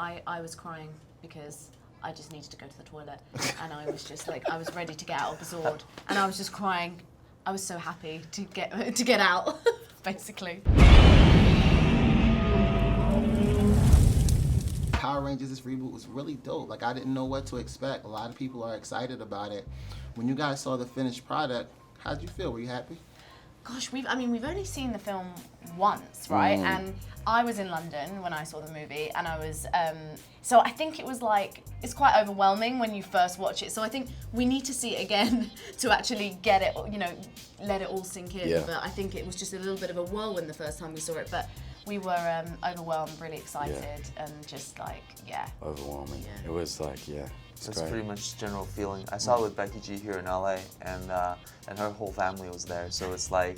I was crying because I just needed to go to the toilet, and I was just like, I was ready to get out of the Zord, and I was just crying. I was so happy to get out, basically. Power Rangers, this reboot was really dope. Like, I didn't know what to expect. A lot of people are excited about it. When you guys saw the finished product, how'd you feel? Were you happy? Gosh, we've only seen the film once, right? And I was in London when I saw the movie, and I was, so I think it was like, it's quite overwhelming when you first watch it. So I think we need to see it again to actually get it, you know, let it all sink in. Yeah. But I think it was just a little bit of a whirlwind the first time we saw it. But we were overwhelmed, really excited, and just like, yeah. Overwhelming. Yeah. It was like, yeah. That's pretty much general feeling. I saw it with Becky G here in LA, and her whole family was there. So it's like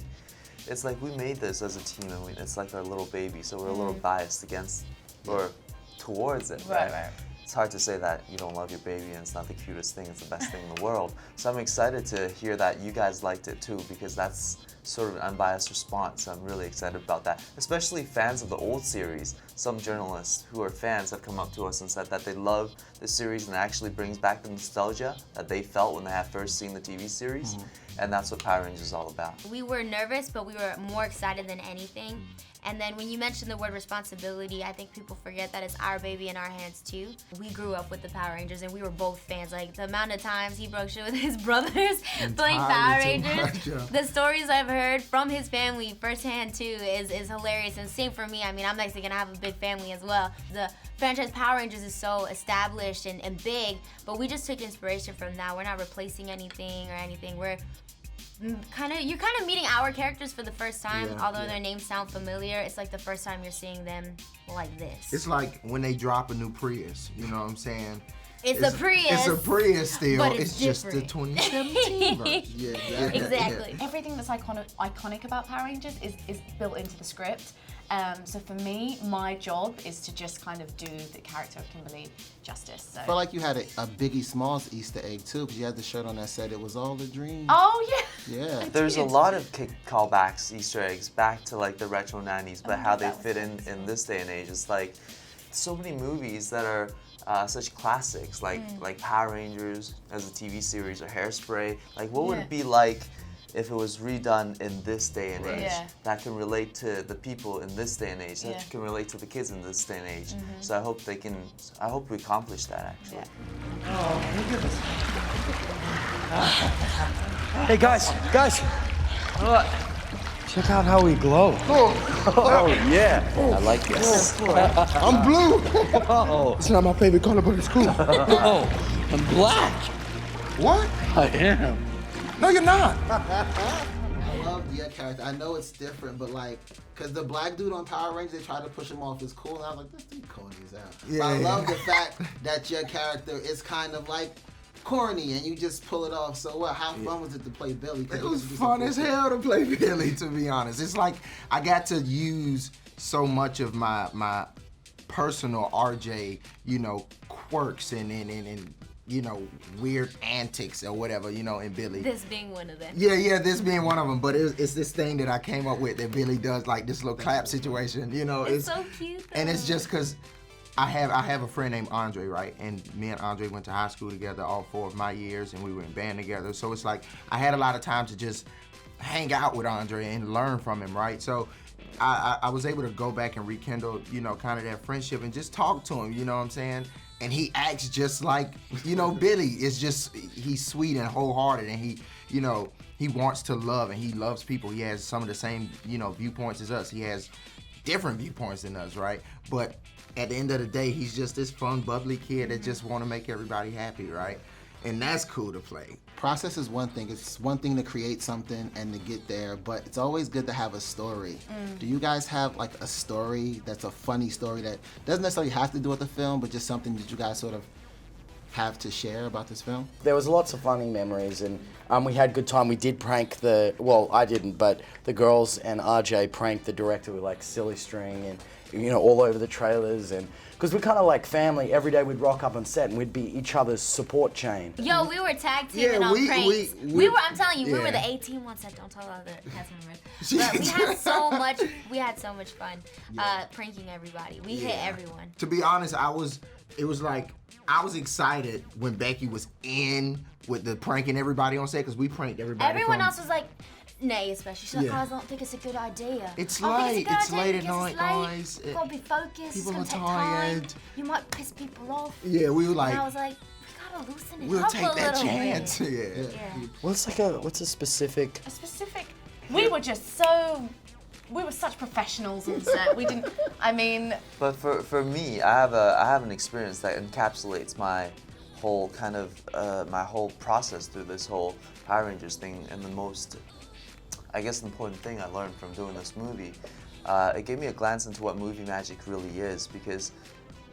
we made this as a team, and it's like our little baby. So we're a little biased against or towards it. Right. It's hard to say that you don't love your baby and it's not the cutest thing. It's the best thing in the world. So I'm excited to hear that you guys liked it too, because that's sort of an unbiased response. I'm really excited about that, especially fans of the old series. Some journalists who are fans have come up to us and said that they love the series and it actually brings back the nostalgia that they felt when they had first seen the TV series. And that's what Power Rangers is all about. We were nervous, but we were more excited than anything. And then when you mention the word responsibility, I think people forget that it's our baby in our hands too. We grew up with the Power Rangers and we were both fans. Like the amount of times he broke shit with his brothers playing Power Rangers. The stories I've heard from his family firsthand too is hilarious. And same for me. I mean, I'm actually gonna have a big family as well. The franchise Power Rangers is so established and big, but we just took inspiration from that. We're not replacing anything or anything. You're kind of meeting our characters for the first time, although their names sound familiar. It's like the first time you're seeing them like this. It's like when they drop a new Prius, you know what I'm saying? It's a Prius. It's a Prius still. But it's just the different. 2017 version. Yeah, Exactly. Everything that's iconic about Power Rangers is built into the script. So for me, my job is to just kind of do the character of Kimberly justice. So. I felt like you had a Biggie Smalls Easter egg too, because you had the shirt on that said it was all a dream. Oh yeah. Yeah. There's a lot of callbacks, Easter eggs, back to like the retro 90s, but how they fit in this day and age. It's like so many movies that are such classics, like Power Rangers as a TV series or Hairspray. Like what would it be like if it was redone in this day and age, that can relate to the people in this day and age, that can relate to the kids in this day and age. So I hope we accomplish that actually. Hey guys, check out how we glow. Oh yeah, I like this. I'm blue. It's not my favorite color, but it's cool. Oh, I'm black. What? I am. No, you're not. I love your character. I know it's different, but like, cause the black dude on Power Rangers, they try to push him off as cool, and I was like, this dude corny as hell. Yeah, But I love the fact that your character is kind of like corny, and you just pull it off so well. How fun was it to play Billy? It was fun as hell to play Billy, to be honest. It's like I got to use so much of my personal RJ, you know, quirks and you know, weird antics or whatever, you know, in Billy. This being one of them. Yeah, this being one of them. But it's this thing that I came up with that Billy does, like this little clap situation, you know. It's so cute though. And it's just because I have a friend named Andre, right? And me and Andre went to high school together all 4 of my years, and we were in band together. So it's like I had a lot of time to just hang out with Andre and learn from him, right? So I was able to go back and rekindle, you know, kind of that friendship and just talk to him, you know what I'm saying? And he acts just like, you know, Billy. It's just, he's sweet and wholehearted, and he, you know, he wants to love and he loves people. He has some of the same, you know, viewpoints as us. He has different viewpoints than us, right? But at the end of the day, he's just this fun, bubbly kid that just want to make everybody happy, right? And that's cool to play. Process is one thing. It's one thing to create something and to get there, but it's always good to have a story. Do you guys have like a story that's a funny story that doesn't necessarily have to do with the film, but just something that you guys sort of have to share about this film? There was lots of funny memories, and we had good time. We did prank I didn't, but the girls and RJ pranked the director with like silly string and, you know, all over the trailers, and because we're kind of like family. Every day we'd rock up on set and we'd be each other's support chain. Yo, we were tag teaming Yeah, on we- pranks. we- We were, I'm telling you, we were yeah. the 18 ones that don't tell other cast members. But we had so much fun pranking everybody. We hit everyone. To be honest, it was like, I was excited when Becky was in with the pranking everybody on set, because we pranked everybody. Everyone from- else was like, Nay especially. She's like, Yeah. I don't think it's a good idea. It's I don't think late. a good It's idea late at because night, it's late. guys. You've got to be focused. People it's are gonna take tired. time. You might piss people off. Yeah, we were like, And I was like, we gotta loosen it we'll up take a that little chance. bit. Yeah. Yeah. What's a specific? A specific. We were just so. We were such professionals on set. We didn't. I mean, But for me, I have an experience that encapsulates my whole kind of my whole process through this whole Power Rangers thing, and the most, I guess, the important thing I learned from doing this movie. It gave me a glance into what movie magic really is, because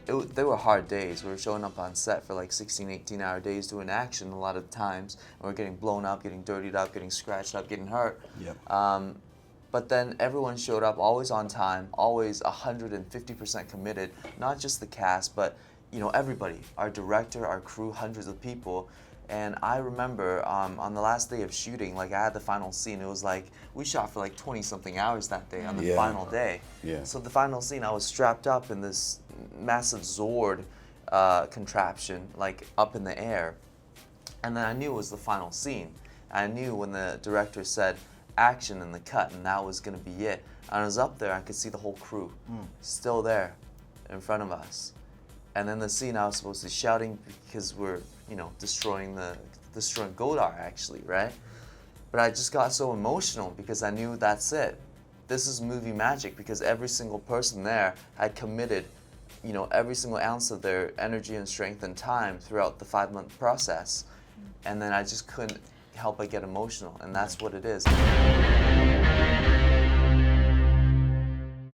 they were hard days. We were showing up on set for like 16, 18-hour days doing action a lot of times, and we're getting blown up, getting dirtied up, getting scratched up, getting hurt. Yep. But then everyone showed up always on time, always 150% committed, not just the cast, but everybody, our director, our crew, hundreds of people. And I remember on the last day of shooting, like I had the final scene. It was like we shot for like 20-something hours that day on the Yeah. final day. Yeah. So the final scene, I was strapped up in this massive Zord contraption, like up in the air. And then I knew it was the final scene. I knew when the director said action in the cut, and that was gonna be it. And I was up there, I could see the whole crew still there in front of us. And then the scene I was supposed to be shouting because we're, destroying Godar actually, right? But I just got so emotional because I knew that's it. This is movie magic, because every single person there had committed, every single ounce of their energy and strength and time throughout the 5-month process. And then I just couldn't help but get emotional, and that's what it is.